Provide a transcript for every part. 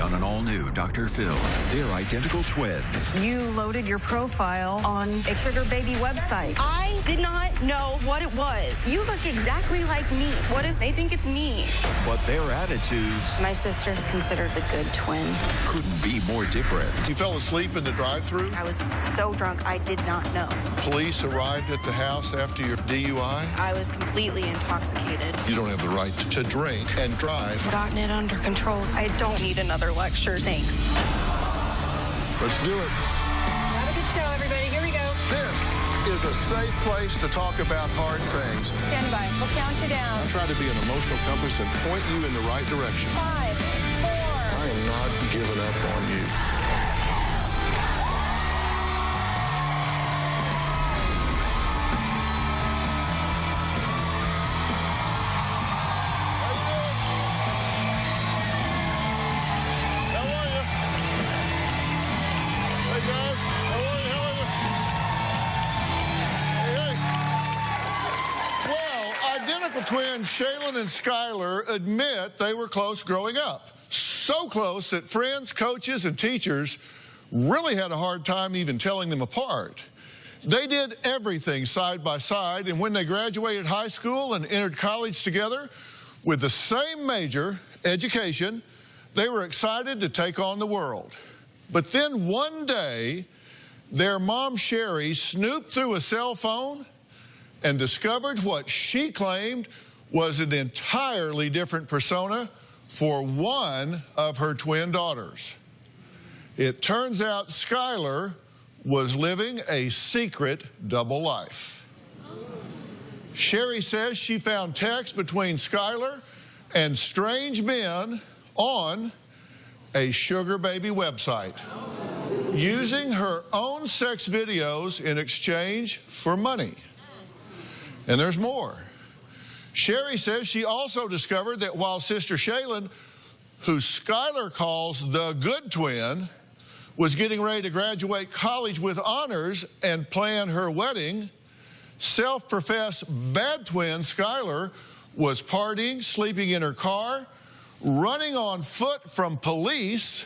on an all-new Dr. Phil. They're identical twins. You loaded your profile on a sugar baby website. I did not know what it was. You look exactly like me. What if they think it's me? But their attitudes My sister's considered the good twin. couldn't be more different. You fell asleep in the drive-thru? I was so drunk, I did not know. Police arrived at the house after your DUI? I was completely intoxicated. You don't have the right to drink and drive. Gotten it under control. I don't need another lecture, thanks. Let's do it. Have a good show, everybody. Here we go. This is a safe place to talk about hard things. Stand by. We'll count you down. I try to be an emotional compass and point you in the right direction. 5, 4. I am not giving up on you. Twins Shaylin and Skylar admit they were close growing up. So close that friends, coaches, and teachers really had a hard time even telling them apart. They did everything side by side, and when they graduated high school and entered college together with the same major, education, they were excited to take on the world. But then one day, their mom, Sherry, snooped through a cell phone and discovered what she claimed was an entirely different persona for one of her twin daughters. It turns out Skylar was living a secret double life. Sherry says she found texts between Skylar and strange men on a sugar baby website, using her own sex videos in exchange for money. And there's more. Sherry says she also discovered that while Sister Shaylin, who Skylar calls the good twin, was getting ready to graduate college with honors and plan her wedding, self-professed bad twin Skylar was partying, sleeping in her car, running on foot from police,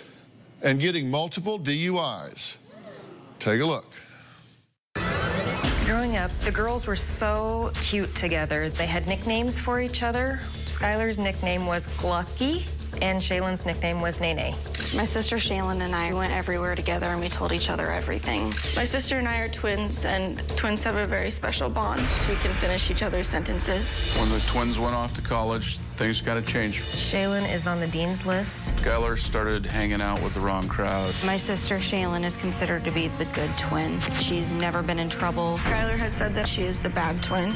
and getting multiple DUIs. Take a look. Growing up, the girls were so cute together. They had nicknames for each other. Skylar's nickname was Glucky, and Shaylin's nickname was Nene. My sister Shaylin and I went everywhere together, and we told each other everything. My sister and I are twins, and twins have a very special bond. We can finish each other's sentences. When the twins went off to college, things got to change. Shaylin is on the dean's list. Skylar started hanging out with the wrong crowd. My sister Shaylin is considered to be the good twin. She's never been in trouble. Skylar has said that she is the bad twin.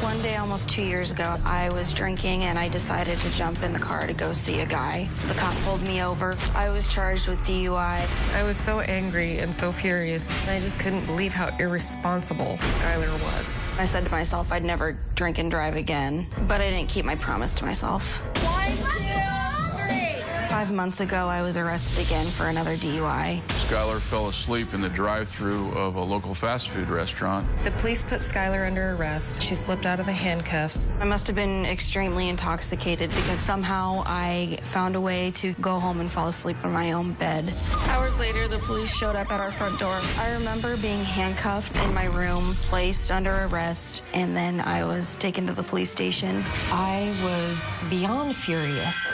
One day, almost 2 years ago, I was drinking and I decided to jump in the car to go see a guy. The cop pulled me over. I was charged with DUI. I was so angry and so furious. I just couldn't believe how irresponsible Skylar was. I said to myself I'd never drink and drive again, but I didn't keep my promise to myself. 1, 2, 3. 5 months ago, I was arrested again for another DUI. Skylar fell asleep in the drive-thru of a local fast food restaurant. The police put Skylar under arrest. She slipped out of the handcuffs. I must have been extremely intoxicated because somehow I found a way to go home and fall asleep in my own bed. Hours later, the police showed up at our front door. I remember being handcuffed in my room, placed under arrest, and then I was taken to the police station. I was beyond furious.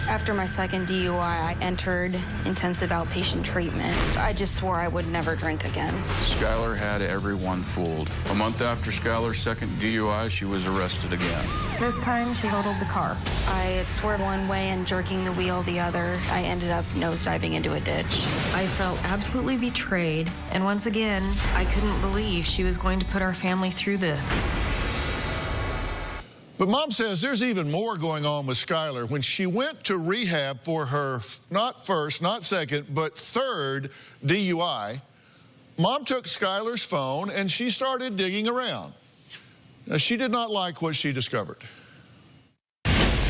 After my second DUI, I entered intensive outpatient treatment. I just swore I would never drink again. Skylar had everyone fooled. A month after Skylar's second DUI, she was arrested again. This time, she totaled the car. I had swerved one way and jerking the wheel the other. I ended up nosediving into a ditch. I felt absolutely betrayed, and once again, I couldn't believe she was going to put our family through this. But Mom says there's even more going on with Skylar. When she went to rehab for her not first, not second, but third DUI, Mom took Skylar's phone and she started digging around. Now, she did not like what she discovered.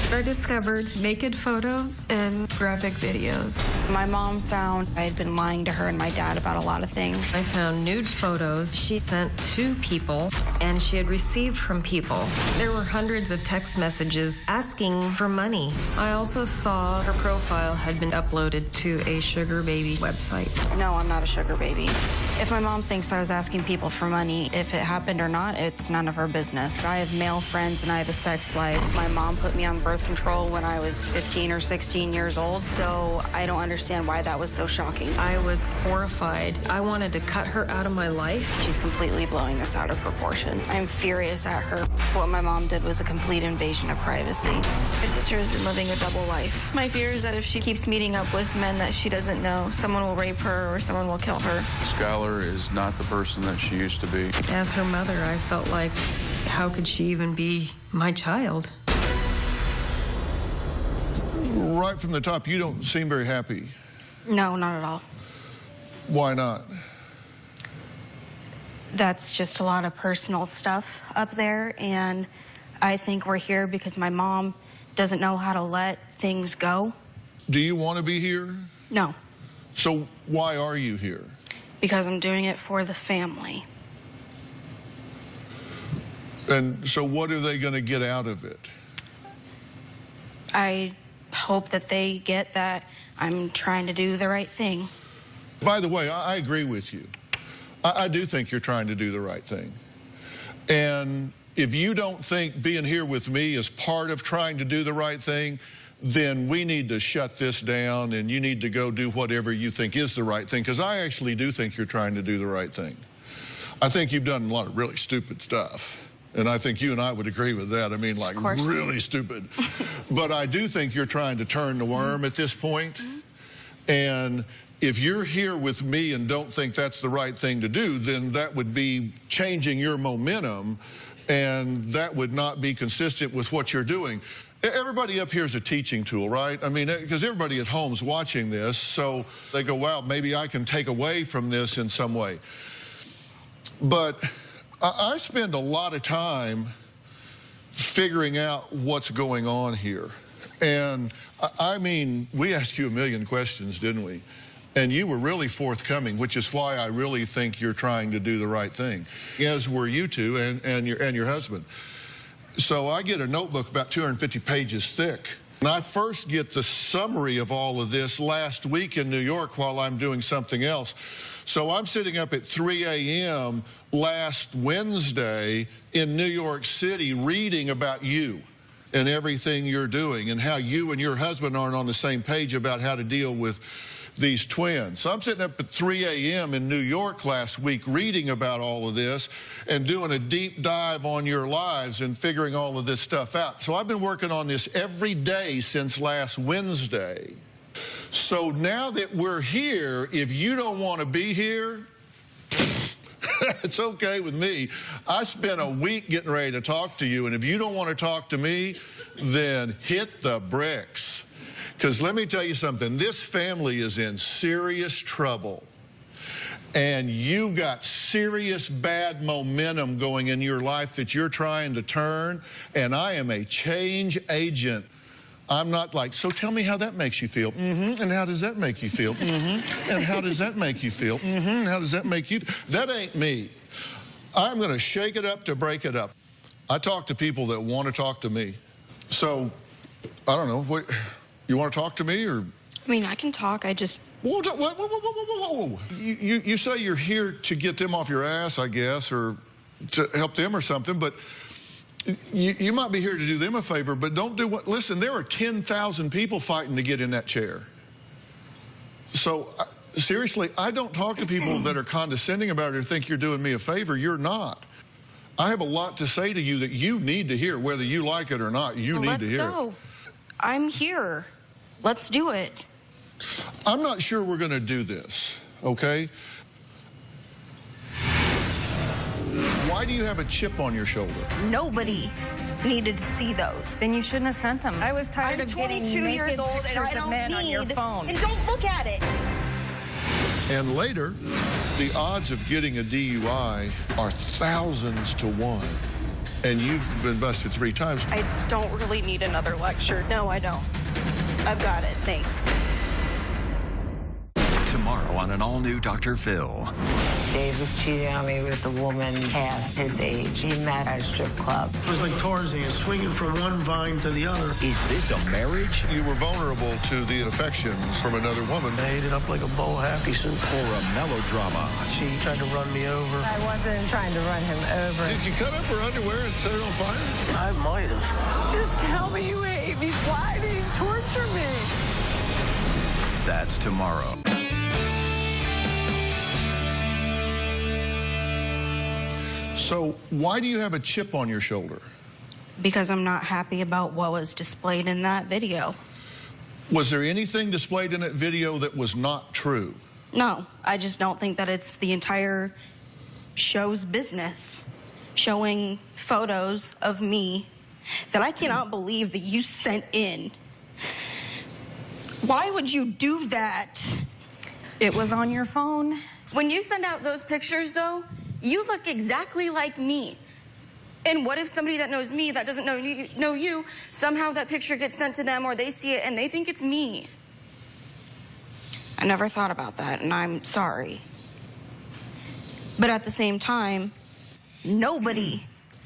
I discovered naked photos and graphic videos. My mom found I had been lying to her and my dad about a lot of things. I found nude photos she sent to people and she had received from people. There were hundreds of text messages asking for money. I also saw her profile had been uploaded to a sugar baby website. No, I'm not a sugar baby. If my mom thinks I was asking people for money, if it happened or not, it's none of her business. I have male friends and I have a sex life. My mom put me on birth control when I was 15 or 16 years old, so I don't understand why that was so shocking. I was horrified. I wanted to cut her out of my life. She's completely blowing this out of proportion. I'm furious at her. What my mom did was a complete invasion of privacy. My sister has been living a double life. My fear is that if she keeps meeting up with men that she doesn't know, someone will rape her or someone will kill her. Skylar is not the person that she used to be. As her mother, I felt like, how could she even be my child? Right from the top, you don't seem very happy. No, not at all. Why not? That's just a lot of personal stuff up there, and I think we're here because my mom doesn't know how to let things go. Do you want to be here? No. So why are you here? Because I'm doing it for the family. And so what are they going to get out of it? I hope that they get that I'm trying to do the right thing. By the way, I agree with you. I do think you're trying to do the right thing. And if you don't think being here with me is part of trying to do the right thing, then we need to shut this down and you need to go do whatever you think is the right thing, because I actually do think you're trying to do the right thing. I think you've done a lot of really stupid stuff. And I think you and I would agree with that. I mean, like, really stupid. But I do think you're trying to turn the worm at this point. And if you're here with me and don't think that's the right thing to do, then that would be changing your momentum, and that would not be consistent with what you're doing. Everybody up here is a teaching tool, right? I mean, because everybody at home's watching this, so they go, wow, maybe I can take away from this in some way. But I spend a lot of time figuring out what's going on here. And I mean, we asked you a million questions, didn't we? And you were really forthcoming, which is why I really think you're trying to do the right thing, as were you two and your husband. So I get a notebook about 250 pages thick. And I first get the summary of all of this last week in New York while I'm doing something else. So I'm sitting up at 3 a.m. last Wednesday in New York City reading about you and everything you're doing and how you and your husband aren't on the same page about how to deal with these twins. So I'm sitting up at 3 a.m. in New York last week reading about all of this and doing a deep dive on your lives and figuring all of this stuff out. So I've been working on this every day since last Wednesday. So now that we're here, if you don't want to be here, it's okay with me. I spent a week getting ready to talk to you, and if you don't want to talk to me, then hit the bricks. Because let me tell you something, this family is in serious trouble. And you got serious bad momentum going in your life that you're trying to turn. And I am a change agent. I'm not like, so tell me how that makes you feel. And how does that make you feel? And how does that make you feel? How does that make you? That ain't me. I'm going to shake it up to break it up. I talk to people that want to talk to me. So, I don't know, what, you want to talk to me or? I mean, I can talk, I just... Whoa. You say you're here to get them off your ass, I guess, or to help them or something, but you might be here to do them a favor, but don't do what... Listen, there are 10,000 people fighting to get in that chair. So, seriously, I don't talk to people that are condescending about it or think you're doing me a favor. You're not. I have a lot to say to you that you need to hear, whether you like it or not. You need to hear it. Let's go. I'm here. Let's do it. I'm not sure we're going to do this, okay? Why do you have a chip on your shoulder? Nobody needed to see those. Then you shouldn't have sent them. I was tired I'm of getting 22 naked years old and pictures I of don't men need... on your phone. And don't look at it. And later, the odds of getting a DUI are thousands to 1. And you've been busted 3 times. I don't really need another lecture. No, I don't. I've got it. Thanks. Tomorrow on an all-new Dr. Phil. Dave was cheating on me with a woman half his age. He met at a strip club. It was like Tarzan, swinging from one vine to the other. Is this a marriage? You were vulnerable to the infections from another woman. I ate it up like a bowl of happy soup. Or a melodrama? She tried to run me over. I wasn't trying to run him over. Did you cut up her underwear and set it on fire? I might have. Just tell me you hate me. Why do you torture me? That's tomorrow. So why do you have a chip on your shoulder? Because I'm not happy about what was displayed in that video. Was there anything displayed in that video that was not true? No, I just don't think that it's the entire show's business. Showing photos of me that I cannot believe that you sent in. Why would you do that? It was on your phone. When you send out those pictures, though, you look exactly like me. And what if somebody that knows me, that doesn't know you, somehow that picture gets sent to them or they see it and they think it's me? I never thought about that, and I'm sorry. But at the same time, nobody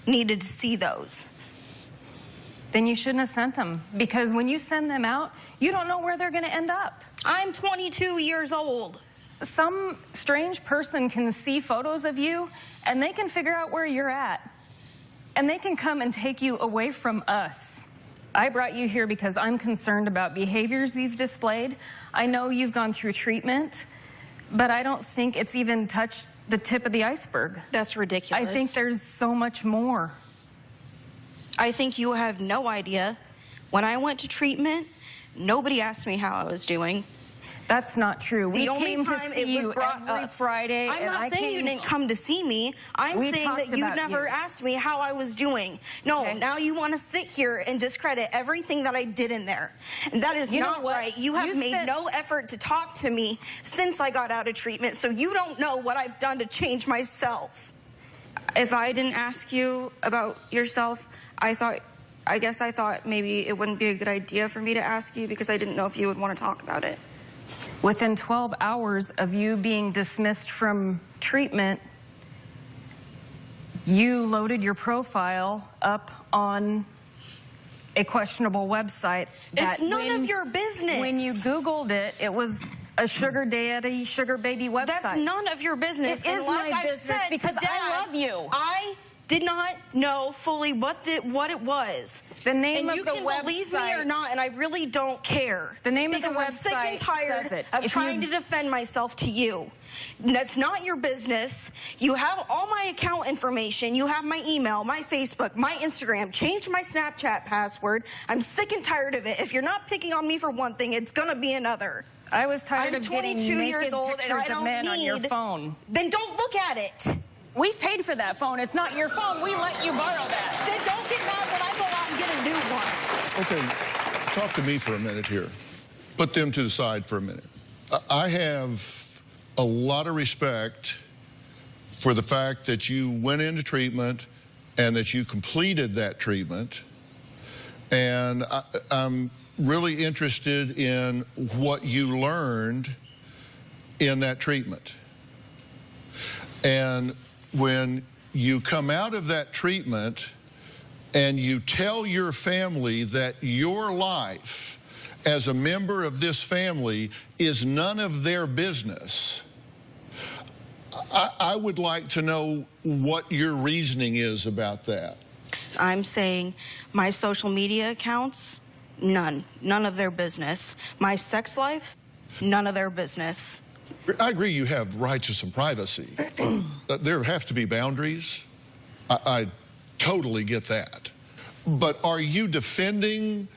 needed to see those. Then you shouldn't have sent them, because when you send them out, you don't know where they're going to end up. I'm 22 years old. Some strange person can see photos of you, and they can figure out where you're at. And they can come and take you away from us. I brought you here because I'm concerned about behaviors you've displayed. I know you've gone through treatment, but I don't think it's even touched the tip of the iceberg. That's ridiculous. I think there's so much more. I think you have no idea. When I went to treatment, nobody asked me how I was doing. That's not true. We The only came time to see it was you brought every up. Friday. I'm not saying you didn't come to see me. I'm We saying talked that you about never you. asked me how I was doing. No, Okay. now you want to sit here and discredit everything that I did in there. And that is You know not what? right. You have You made spent- no effort to talk to me since I got out of treatment, so you don't know what I've done to change myself. If I didn't ask you about yourself, I guess I thought maybe it wouldn't be a good idea for me to ask you because I didn't know if you would want to talk about it. Within 12 hours of you being dismissed from treatment, you loaded your profile up on a questionable website. It's none of your business. When you Googled it, it was a sugar daddy, sugar baby website. That's none of your business. It is And like my I've business said because to Dad, I love you. I did not know fully what it was. The name and of you the can believe me or website- not, and I really don't care. The name of the because I'm sick and website tired says it. of If trying you- to defend myself to you. That's not your business. You have all my account information. You have my email, my Facebook, my Instagram. Change my Snapchat password. I'm sick and tired of it. If you're not picking on me for one thing, it's gonna be another. I was tired I'm of getting 22 naked years old, and pictures I don't of men on your need- phone. Then don't look at it. We've paid for that phone. It's not your phone. We let you borrow that. Then don't get mad when I go out and get a new one. Okay, talk to me for a minute here. Put them to the side for a minute. I have a lot of respect for the fact that you went into treatment and that you completed that treatment. And I'm really interested in what you learned in that treatment. And when you come out of that treatment and you tell your family that your life as a member of this family is none of their business, I would like to know what your reasoning is about that. I'm saying my social media accounts, none of their business. My sex life, none of their business. I agree you have rights to some privacy. There have to be boundaries. I totally get that. But are you defending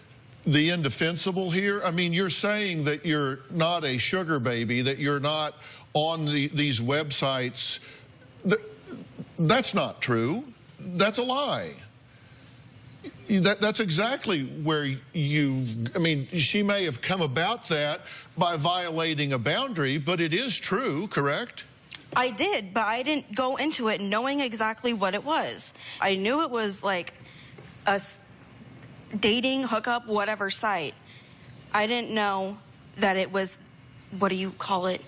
the indefensible here? I mean, you're saying that you're not a sugar baby, that you're not on these websites. That's not true. That's a lie. That's exactly where I mean, she may have come about that by violating a boundary, but it is true, correct? I did, but I didn't go into it knowing exactly what it was. I knew it was like a dating, hookup, whatever site. I didn't know that it was, what do you call it,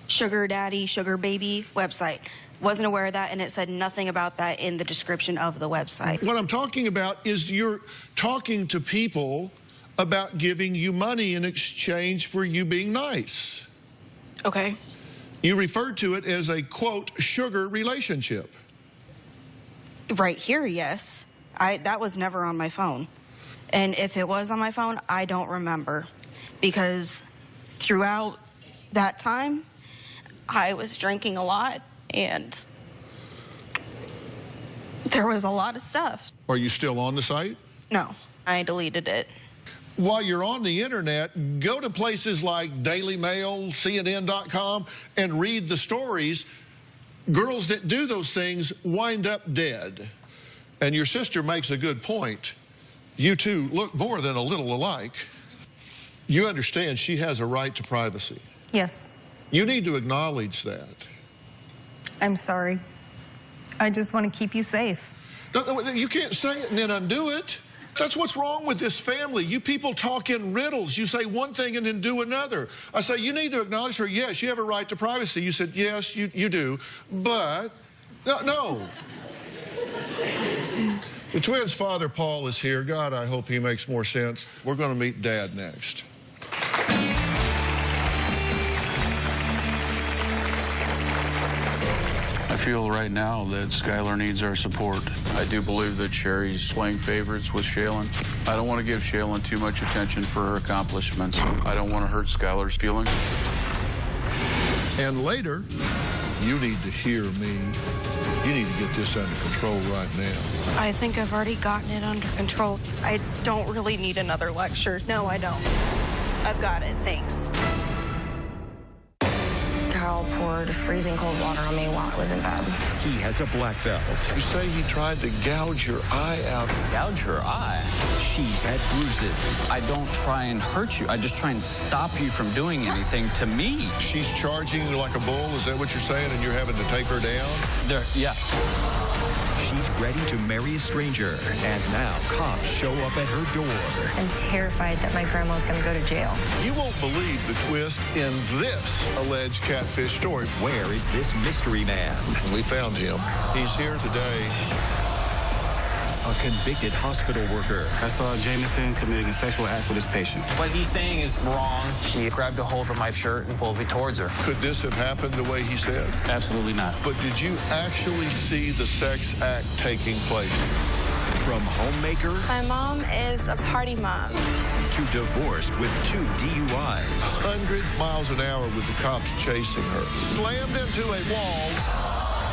sugar daddy, sugar baby website. Wasn't aware of that, and it said nothing about that in the description of the website. What I'm talking about is you're talking to people about giving you money in exchange for you being nice. Okay. You referred to it as a, quote, sugar relationship. Right here, yes. That was never on my phone. And if it was on my phone, I don't remember. Because throughout that time, I was drinking a lot, and there was a lot of stuff. Are you still on the site? No, I deleted it. While you're on the internet, go to places like Daily Mail, CNN.com, and read the stories. Girls that do those things wind up dead. And your sister makes a good point. You two look more than a little alike. You understand she has a right to privacy. Yes. You need to acknowledge that. I'm sorry. I just want to keep you safe. No, you can't say it and then undo it. That's what's wrong with this family. You people talk in riddles. You say one thing and then do another. I say, you need to acknowledge her. Yes, you have a right to privacy. You said, yes, you do. But, no. The twins' father, Paul, is here. God, I hope he makes more sense. We're going to meet Dad next. I feel right now that Skylar needs our support. I do believe that Sherry's playing favorites with Shaylin. I don't want to give Shaylin too much attention for her accomplishments. I don't want to hurt Skylar's feelings. And later, you need to hear me. You need to get this under control right now. I think I've already gotten it under control. I don't really need another lecture. No, I don't. I've got it, thanks. Kyle poured freezing cold water on me while I was in bed. He has a black belt. You say he tried to gouge your eye out. Gouge her eye? She's had bruises. I don't try and hurt you. I just try and stop you from doing anything to me. She's charging you like a bull? Is that what you're saying? And you're having to take her down? Yeah. She's ready to marry a stranger. And now cops show up at her door. I'm terrified that my grandma's going to go to jail. You won't believe the twist in this alleged catfish story. Where is this mystery man? We found him. He's here today. A convicted hospital worker. I saw Jameson committing a sexual act with his patient. What he's saying is wrong. She grabbed a hold of my shirt and pulled me towards her. Could this have happened the way he said? Absolutely not. But did you actually see the sex act taking place? From homemaker My mom is a party mom. to divorced with 2 DUIs. 100 miles an hour with the cops chasing her. Slammed into a wall.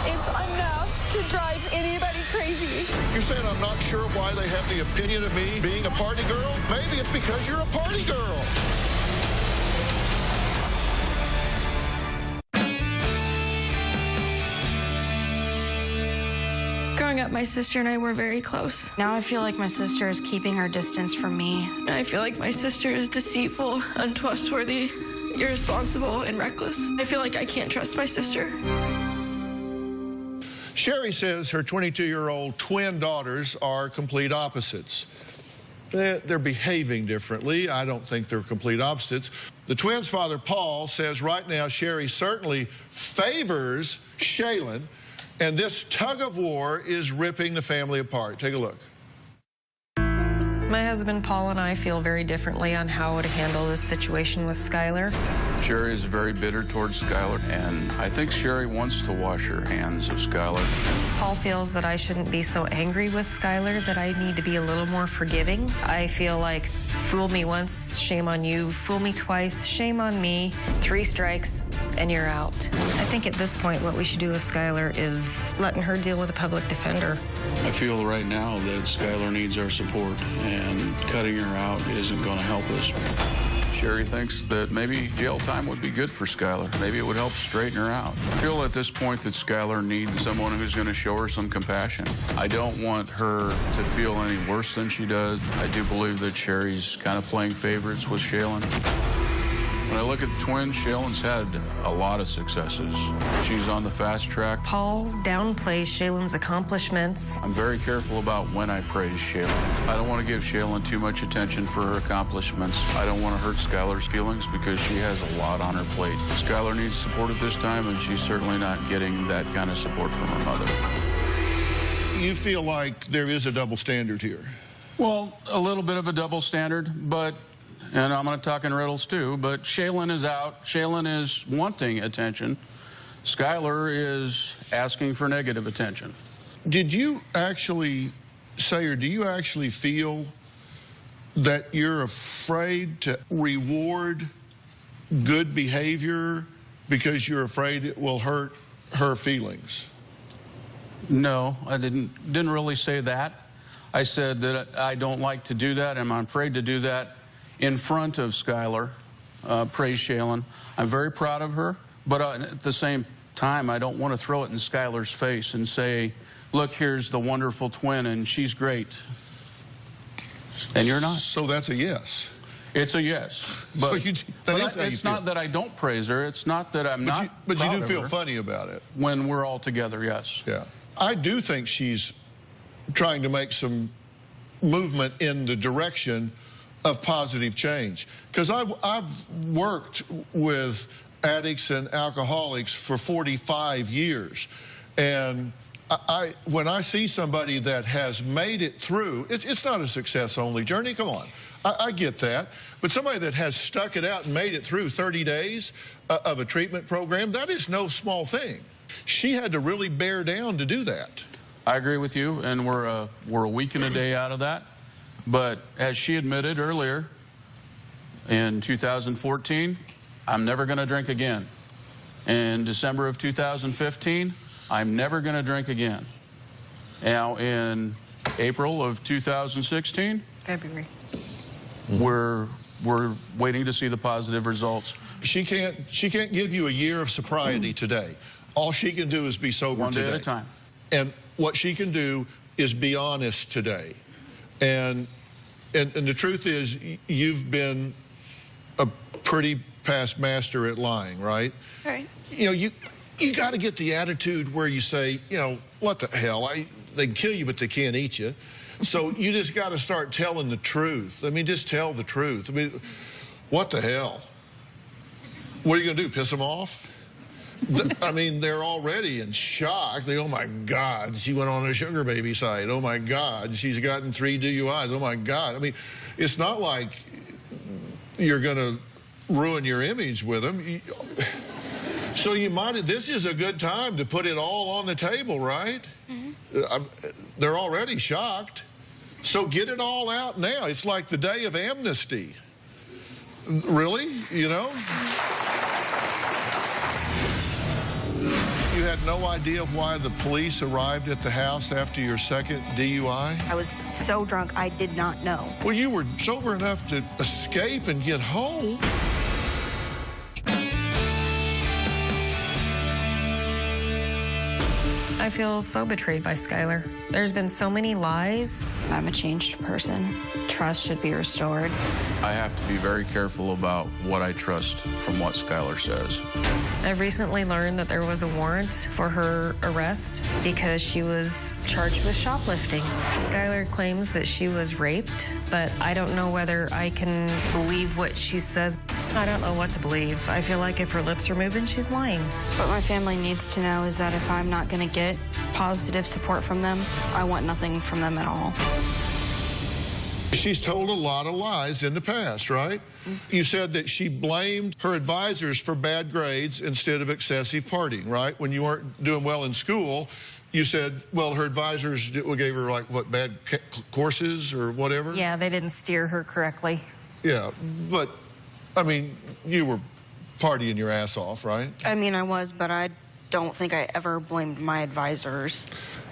It's enough to drive anybody crazy. You're saying I'm not sure why they have the opinion of me being a party girl? Maybe it's because you're a party girl. Growing up, my sister and I were very close. Now I feel like my sister is keeping her distance from me. I feel like my sister is deceitful, untrustworthy, irresponsible, and reckless. I feel like I can't trust my sister. Sherry says her 22-year-old twin daughters are complete opposites. They're behaving differently. I don't think they're complete opposites. The twins' father, Paul, says right now Sherry certainly favors Shaylin, and this tug of war is ripping the family apart. Take a look. My husband Paul and I feel very differently on how to handle this situation with Skylar. Sherry is very bitter towards Skylar, and I think Sherry wants to wash her hands of Skylar. Paul feels that I shouldn't be so angry with Skylar, that I need to be a little more forgiving. I feel like, fool me once, shame on you. Fool me twice, shame on me. 3 strikes, and you're out. I think at this point, what we should do with Skylar is letting her deal with a public defender. I feel right now that Skylar needs our support, and cutting her out isn't going to help us. Sherry thinks that maybe jail time would be good for Skylar. Maybe it would help straighten her out. I feel at this point that Skylar needs someone who's going to show her some compassion. I don't want her to feel any worse than she does. I do believe that Sherry's kind of playing favorites with Shaylin. When I look at the twins, Shaylin's had a lot of successes. She's on the fast track. Paul downplays Shaylin's accomplishments. I'm very careful about when I praise Shaylin. I don't want to give Shaylin too much attention for her accomplishments. I don't want to hurt Skylar's feelings because she has a lot on her plate. Skylar needs support at this time, and she's certainly not getting that kind of support from her mother. You feel like there is a double standard here? Well, a little bit of a double standard, but, and I'm going to talk in riddles too, but Shaylin is out. Shaylin is wanting attention. Skylar is asking for negative attention. Did you actually say, or do you actually feel that you're afraid to reward good behavior because you're afraid it will hurt her feelings? No, I didn't really say that. I said that I don't like to do that, and I'm afraid to do that in front of Skylar. Praise Shaylin. I'm very proud of her, but at the same time, I don't want to throw it in Skylar's face and say, look, here's the wonderful twin, and she's great. And you're not. So that's a yes. It's a yes. But, so it's not that I don't praise her. It's not that I'm not But you do feel her. funny about it. When we're all together, yes. Yeah. I do think she's trying to make some movement in the direction of positive change. Because I've worked with addicts and alcoholics for 45 years. And when I see somebody that has made it through, it's not a success-only journey, come on. I get that. But somebody that has stuck it out and made it through 30 days of a treatment program, that is no small thing. She had to really bear down to do that. I agree with you, and we're a week and a day out of that. But as she admitted earlier, in 2014, I'm never going to drink again. In December of 2015, I'm never going to drink again. Now, in April of 2016, February, we're waiting to see the positive results. She can't give you a year of sobriety today. All she can do is be sober one day today. at a time. And what she can do is be honest today. And the truth is, you've been a pretty past master at lying, right? Right. You know, you got to get the attitude where you say, you know, what the hell? They can kill you, but they can't eat you. So you just got to start telling the truth. I mean, just tell the truth. I mean, what the hell? What are you going to do, piss them off? I mean, they're already in shock. Oh, my God, she went on a sugar baby site. Oh, my God, she's gotten 3 DUIs. Oh, my God. I mean, it's not like you're going to ruin your image with them. So this is a good time to put it all on the table, right? Mm-hmm. They're already shocked. So get it all out now. It's like the day of amnesty. Really? You know? You had no idea why the police arrived at the house after your second DUI? I was so drunk, I did not know. Well, you were sober enough to escape and get home. I feel so betrayed by Skylar. There's been so many lies. I'm a changed person. Trust should be restored. I have to be very careful about what I trust from what Skylar says. I've recently learned that there was a warrant for her arrest because she was charged with shoplifting. Skylar claims that she was raped, but I don't know whether I can believe what she says. I don't know what to believe. I feel like if her lips are moving, she's lying. What my family needs to know is that if I'm not going to get positive support from them, I want nothing from them at all. She's told a lot of lies in the past, right? Mm-hmm. You said that she blamed her advisors for bad grades instead of excessive partying, right? When you weren't doing well in school, you said, well, her advisors gave her, like, what, bad courses or whatever? Yeah, they didn't steer her correctly. Yeah, but, I mean, you were partying your ass off, right? I mean, I was, but I don't think I ever blamed my advisors.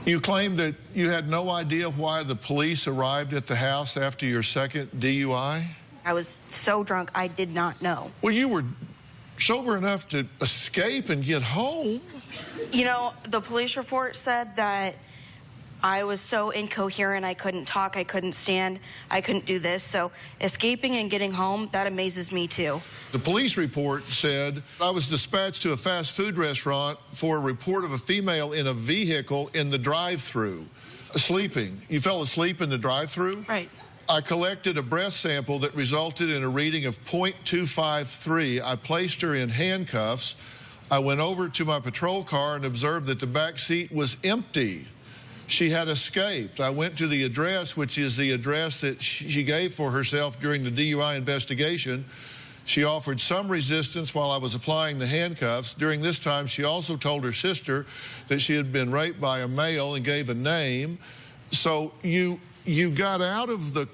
You claimed that you had no idea why the police arrived at the house after your second DUI? I was so drunk, I did not know. Well, you were sober enough to escape and get home. You know, the police report said that I was so incoherent. I couldn't talk. I couldn't stand. I couldn't do this. So escaping and getting home, that amazes me too. The police report said, I was dispatched to a fast food restaurant for a report of a female in a vehicle in the drive-thru, sleeping. You fell asleep in the drive-thru? Right. I collected a breath sample that resulted in a reading of .253. I placed her in handcuffs. I went over to my patrol car and observed that the back seat was empty. She had escaped. I went to the address, which is the address that she gave for herself during the DUI investigation. She offered some resistance while I was applying the handcuffs. During this time, she also told her sister that she had been raped by a male and gave a name. So you got out of the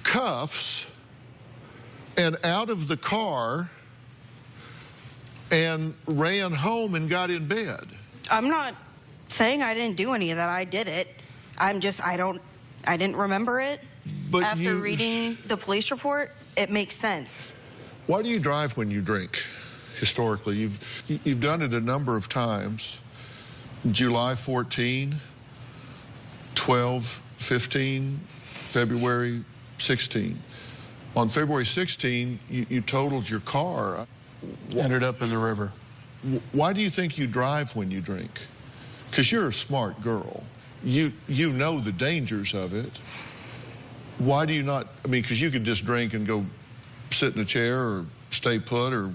cuffs and out of the car and ran home and got in bed. I'm not saying I didn't do any of that. I did it. I didn't remember it. But after reading the police report, it makes sense. Why do you drive when you drink? Historically, you've done it a number of times. July 14, 12, 15, February 16. On February 16, you totaled your car. Ended up in the river. Why do you think you drive when you drink? Because you're a smart girl. You know the dangers of it. Why do you not? I mean, because you could just drink and go sit in a chair or stay put or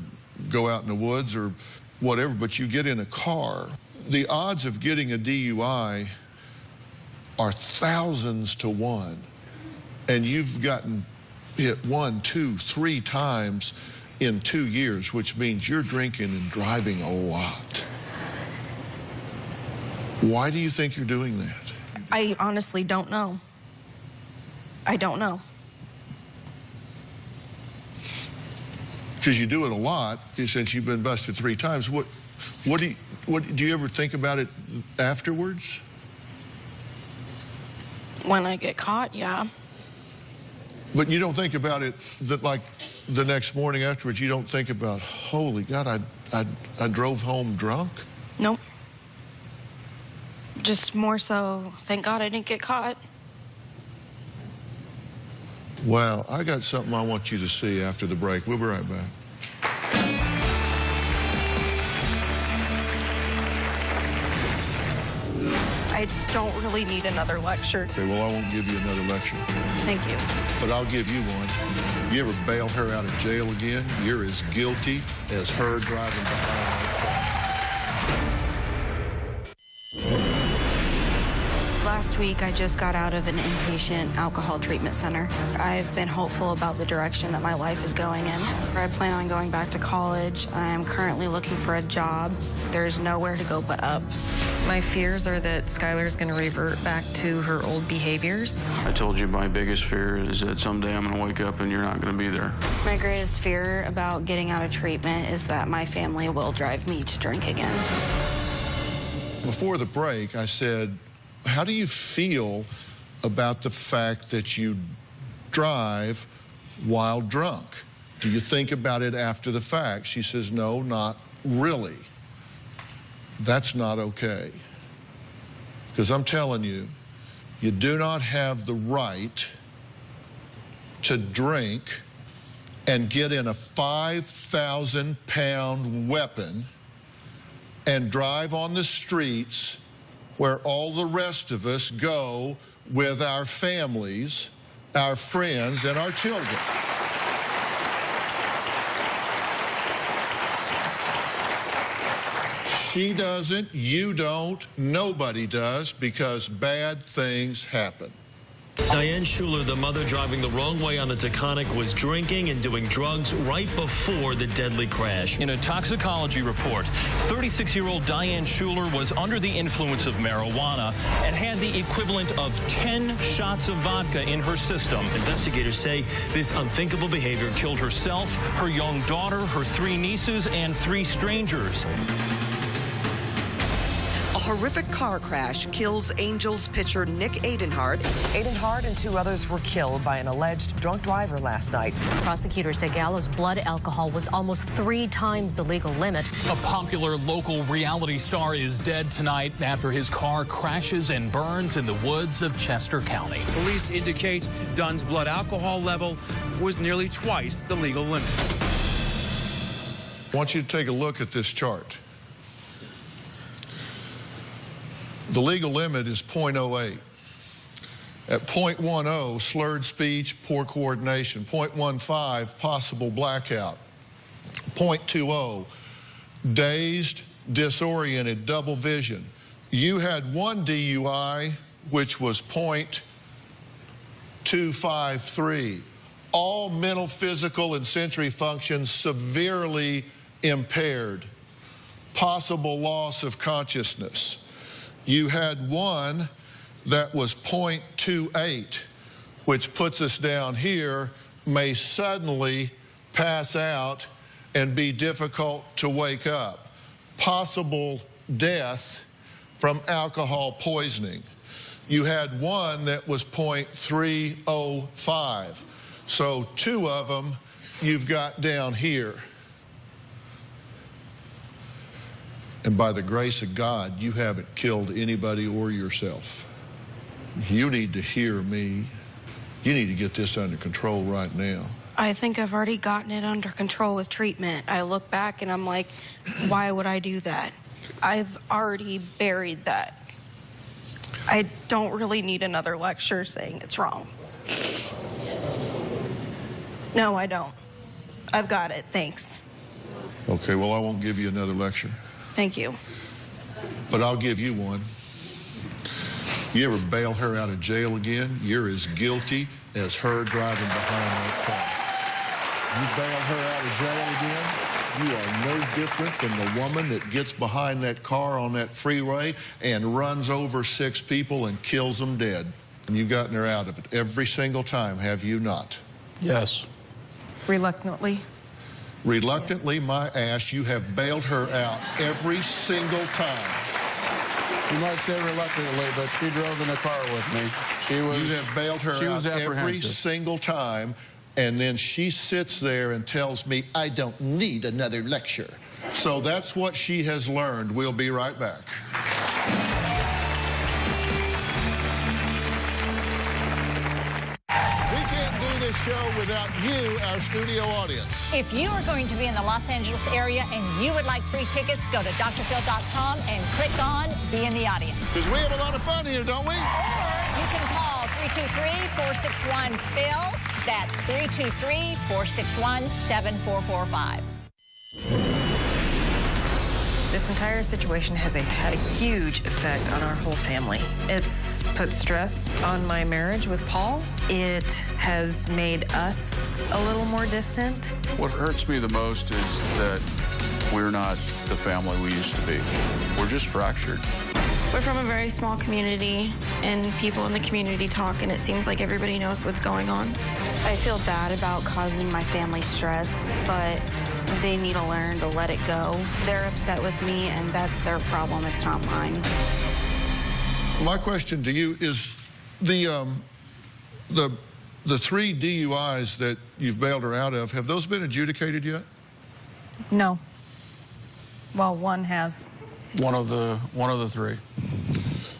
go out in the woods or whatever, but you get in a car. The odds of getting a DUI are thousands to 1. And you've gotten hit 1, 2, 3 times in 2 years, which means you're drinking and driving a lot. Why do you think you're doing that? I honestly don't know. I don't know. Because you do it a lot since you've been busted 3 times. What do you ever think about it afterwards? When I get caught, yeah. But you don't think about it that, like, the next morning afterwards, you don't think about, holy God, I drove home drunk? Nope. Just more so, thank God I didn't get caught. Wow, I got something I want you to see after the break. We'll be right back. I don't really need another lecture. Okay, well, I won't give you another lecture. Thank you. But I'll give you one. You ever bail her out of jail again, you're as guilty as her driving behind my car. Last week, I just got out of an inpatient alcohol treatment center. I've been hopeful about the direction that my life is going in. I plan on going back to college. I am currently looking for a job. There's nowhere to go but up. My fears are that Skylar's going to revert back to her old behaviors. I told you my biggest fear is that someday I'm going to wake up and you're not going to be there. My greatest fear about getting out of treatment is that my family will drive me to drink again. Before the break, I said, how do you feel about the fact that you drive while drunk? Do you think about it after the fact? She says, no, not really. That's not okay. Because I'm telling you, you do not have the right to drink and get in a 5,000-pound weapon and drive on the streets where all the rest of us go with our families, our friends, and our children. She doesn't, you don't, nobody does, because bad things happen. Diane Schuler, the mother driving the wrong way on the Taconic, was drinking and doing drugs right before the deadly crash. In a toxicology report, 36-year-old Diane Schuler was under the influence of marijuana and had the equivalent of 10 shots of vodka in her system. Investigators say this unthinkable behavior killed herself, her young daughter, her 3 nieces, and 3 strangers. A horrific car crash kills Angels pitcher Nick Adenhart. Adenhart and 2 others were killed by an alleged drunk driver last night. Prosecutors say Gallo's blood alcohol was almost 3 times the legal limit. A popular local reality star is dead tonight after his car crashes and burns in the woods of Chester County. Police indicate Dunn's blood alcohol level was nearly twice the legal limit. I want you to take a look at this chart. The legal limit is 0.08. At 0.10, slurred speech, poor coordination. 0.15, possible blackout. 0.20, dazed, disoriented, double vision. You had 1 DUI, which was 0.253. All mental, physical, and sensory functions severely impaired. Possible loss of consciousness. You had 1 that was 0.28, which puts us down here, may suddenly pass out and be difficult to wake up. Possible death from alcohol poisoning. You had 1 that was 0.305. So 2 of them you've got down here. And by the grace of God, you haven't killed anybody or yourself. You need to hear me. You need to get this under control right now. I think I've already gotten it under control with treatment. I look back and I'm like, why would I do that? I've already buried that. I don't really need another lecture saying it's wrong. No, I don't. I've got it, thanks. Okay, well, I won't give you another lecture. Thank you. But I'll give you one. You ever bail her out of jail again, you're as guilty as her driving behind that car. You bail her out of jail again, you are no different than the woman that gets behind that car on that freeway and runs over 6 people and kills them dead. And you've gotten her out of it every single time, have you not? Yes. Reluctantly. Reluctantly, my ass, you have bailed her out every single time. You might say reluctantly, but she drove in the car with me. You have bailed her out every single time, and then she sits there and tells me, I don't need another lecture. So that's what she has learned. We'll be right back. Show without you, our studio audience. If you are going to be in the Los Angeles area and you would like free tickets, go to drphil.com and click on Be in the Audience. Because we have a lot of fun here, don't we? Or you can call 323-461-PHIL. That's 323-461-7445. This entire situation has had a huge effect on our whole family. It's put stress on my marriage with Paul. It has made us a little more distant. What hurts me the most is that we're not the family we used to be. We're just fractured. We're from a very small community, and people in the community talk, and it seems like everybody knows what's going on. I feel bad about causing my family stress, but they need to learn to let it go. They're upset with me, and that's their problem. It's not mine. My question to you is the 3 DUIs that you've bailed her out of, have those been adjudicated yet? No. Well, one has. One of the 3.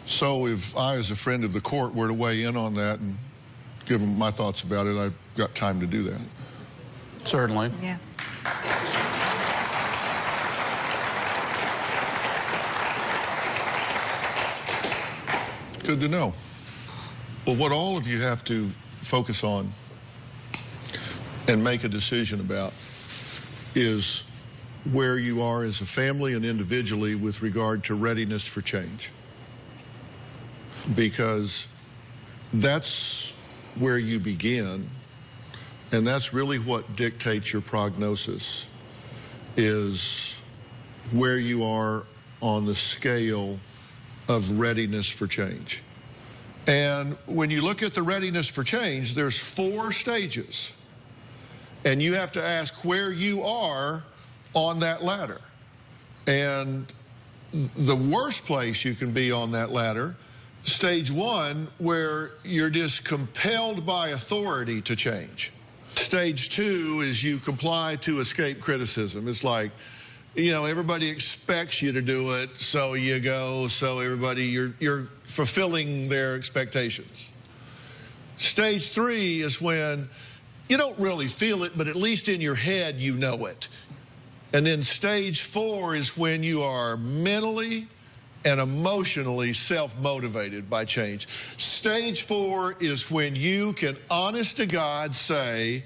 So if I, as a friend of the court, were to weigh in on that and give them my thoughts about it, I've got time to do that. Certainly. Yeah. Good to know. Well, what all of you have to focus on and make a decision about is where you are as a family and individually with regard to readiness for change. Because that's where you begin, and that's really what dictates your prognosis, is where you are on the scale of readiness for change. And when you look at the readiness for change, there's 4 stages. And you have to ask where you are on that ladder. And the worst place you can be on that ladder, stage 1, where you're just compelled by authority to change. Stage 2 is you comply to escape criticism. It's like, you know, everybody expects you to do it, so you go, so everybody, you're fulfilling their expectations. Stage 3 is when you don't really feel it, but at least in your head you know it. And then stage 4 is when you are mentally and emotionally self-motivated by change. Stage 4 is when you can, honest to God, say,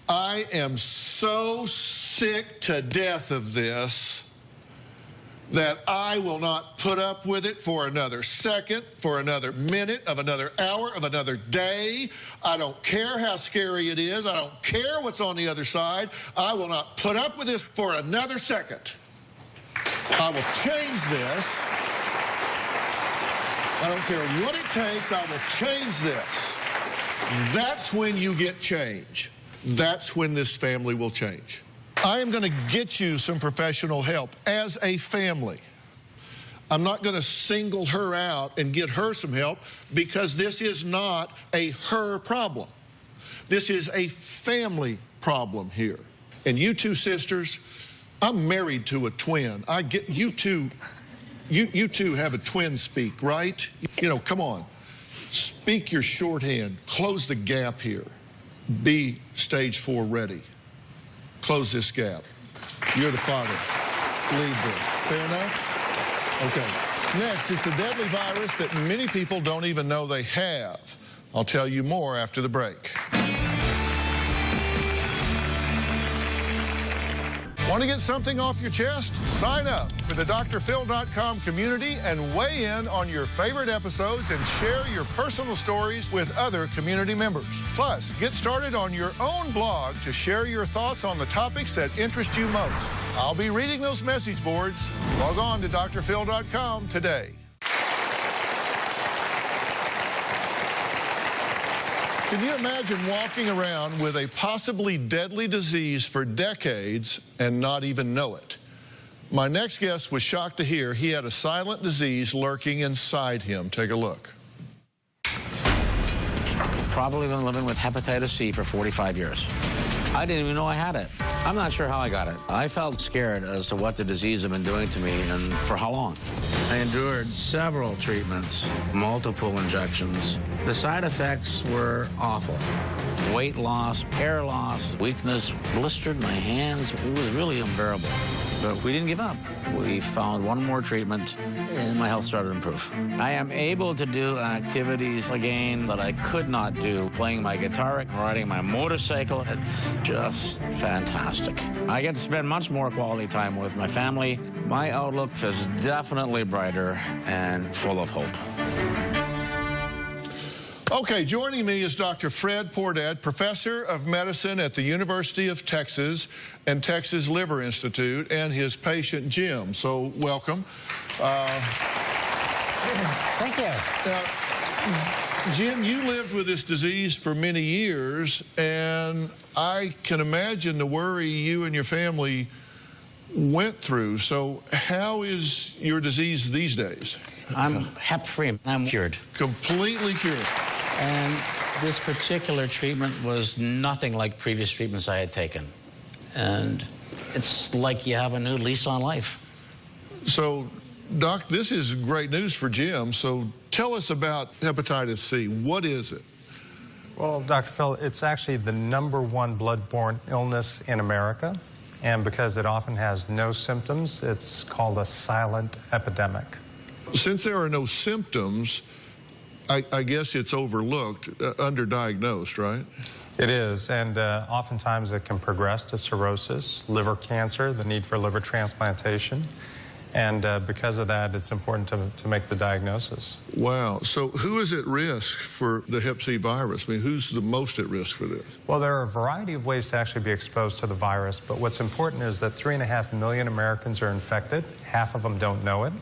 I am so sick to death of this that I will not put up with it for another second, for another minute, of another hour, of another day. I don't care how scary it is. I don't care what's on the other side. I will not put up with this for another second. I will change this. I don't care what it takes. I will change this. That's when you get change. That's when this family will change. I am going to get you some professional help as a family. I'm not going to single her out and get her some help because this is not a her problem. This is a family problem here. And you two sisters, I'm married to a twin. I get you two have a twin speak, right? You know, come on. Speak your shorthand. Close the gap here. Be stage 4 ready. Close this gap. You're the father. Lead this. Fair enough? Okay. Next, it's the deadly virus that many people don't even know they have. I'll tell you more after the break. Want to get something off your chest? Sign up for the drphil.com community and weigh in on your favorite episodes and share your personal stories with other community members. Plus, get started on your own blog to share your thoughts on the topics that interest you most. I'll be reading those message boards. Log on to drphil.com today. Can you imagine walking around with a possibly deadly disease for decades and not even know it? My next guest was shocked to hear he had a silent disease lurking inside him. Take a look. Probably been living with hepatitis C for 45 years. I didn't even know I had it. I'm not sure how I got it. I felt scared as to what the disease had been doing to me and for how long. I endured several treatments, multiple injections. The side effects were awful. Weight loss, hair loss, weakness, blistered my hands. It was really unbearable. But we didn't give up. We found one more treatment, and my health started to improve. I am able to do activities again that I could not do, playing my guitar, riding my motorcycle. It's just fantastic. I get to spend much more quality time with my family. My outlook is definitely brighter and full of hope. Okay, joining me is Dr. Fred Pourdad, professor of medicine at the University of Texas and Texas Liver Institute, and his patient, Jim. So, welcome. Thank you. Jim, you lived with this disease for many years, and I can imagine the worry you and your family went through. So, how is your disease these days? I'm hep-free. I'm cured. Completely cured. And this particular treatment was nothing like previous treatments I had taken. And it's like you have a new lease on life. So, Doc, this is great news for Jim. So tell us about hepatitis C. What is it? Well, Dr. Phil, it's actually the #1 blood-borne illness in America. And because it often has no symptoms, it's called a silent epidemic. Since there are no symptoms, I guess it's overlooked, underdiagnosed, right? It is, and oftentimes it can progress to cirrhosis, liver cancer, the need for liver transplantation, and because of that, it's important to make the diagnosis. Wow. So who is at risk for the hep C virus? I mean, who's the most at risk for this? Well, there are a variety of ways to actually be exposed to the virus, but what's important is that 3.5 million Americans are infected. Half of them don't know it.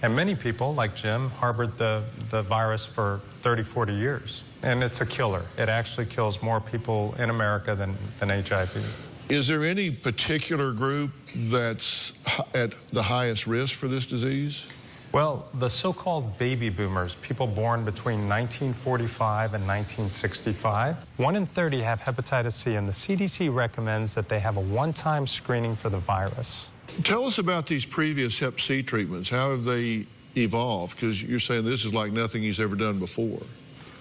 And many people, like Jim, harbored the virus for 30, 40 years. And it's a killer. It actually kills more people in America than HIV. Is there any particular group that's at the highest risk for this disease? Well, the so-called baby boomers, people born between 1945 and 1965, 1 in 30 have hepatitis C, and the CDC recommends that they have a one-time screening for the virus. Tell us about these previous Hep C treatments. How have they evolved? Because you're saying this is like nothing he's ever done before.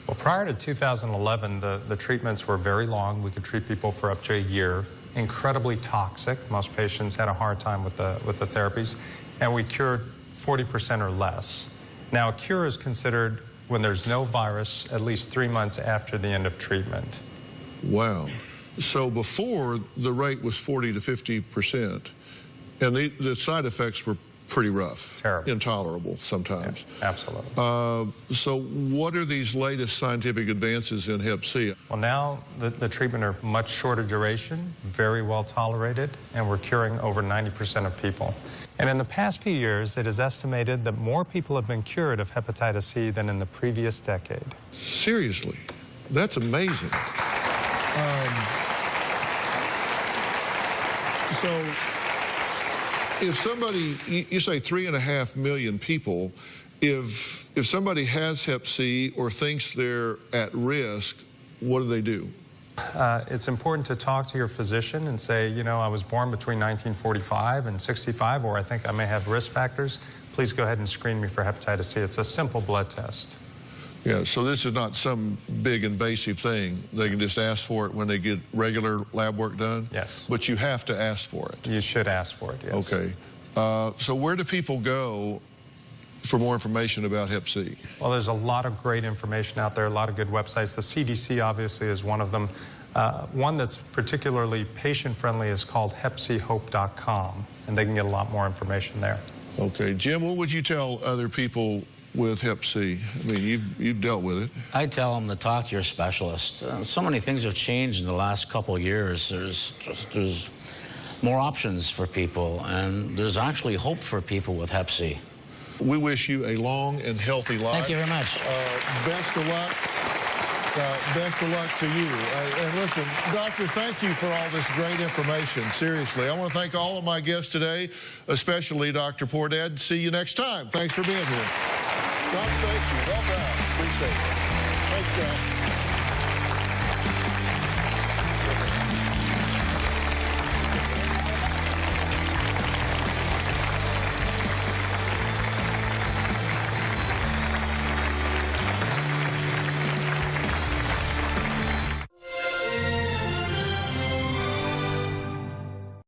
Well, prior to 2011, the treatments were very long. We could treat people for up to a year. Incredibly toxic. Most patients had a hard time with the therapies, and we cured 40% or less. Now, a cure is considered when there's no virus at least 3 months after the end of treatment. Wow. So before, the rate was 40 to 50%, and the side effects were pretty rough. Terrible. Intolerable sometimes. Yeah, absolutely. So what are these latest scientific advances in Hep C? Well, now the treatment are much shorter duration, very well tolerated, and we're curing over 90% of people. And in the past few years, it is estimated that more people have been cured of hepatitis C than in the previous decade. Seriously? That's amazing. So if somebody, you say 3.5 million people, if somebody has Hep C or thinks they're at risk, what do they do? It's important to talk to your physician and say, you know, I was born between 1945 and 65, or I think I may have risk factors. Please go ahead and screen me for hepatitis C. It's a simple blood test. Yeah, so this is not some big invasive thing. They can just ask for it when they get regular lab work done? Yes. But you have to ask for it? You should ask for it, yes. Okay. So where do people go for more information about Hep C? Well, there's a lot of great information out there, a lot of good websites. The CDC obviously is one of them. One that's particularly patient-friendly is called hepchope.com, and they can get a lot more information there. Okay. Jim, what would you tell other people with Hep C? I mean, you've dealt with it. I tell them to talk to your specialist. So many things have changed in the last couple of years. There's more options for people, and there's actually hope for people with Hep C. We wish you a long and healthy life. Thank you very much. Best of luck. Best of luck to you. And listen, Doctor, thank you for all this great information. Seriously, I want to thank all of my guests today, especially Dr. Poordad. See you next time. Thanks for being here. God, thank you. Well done. Appreciate it. Thanks, guys.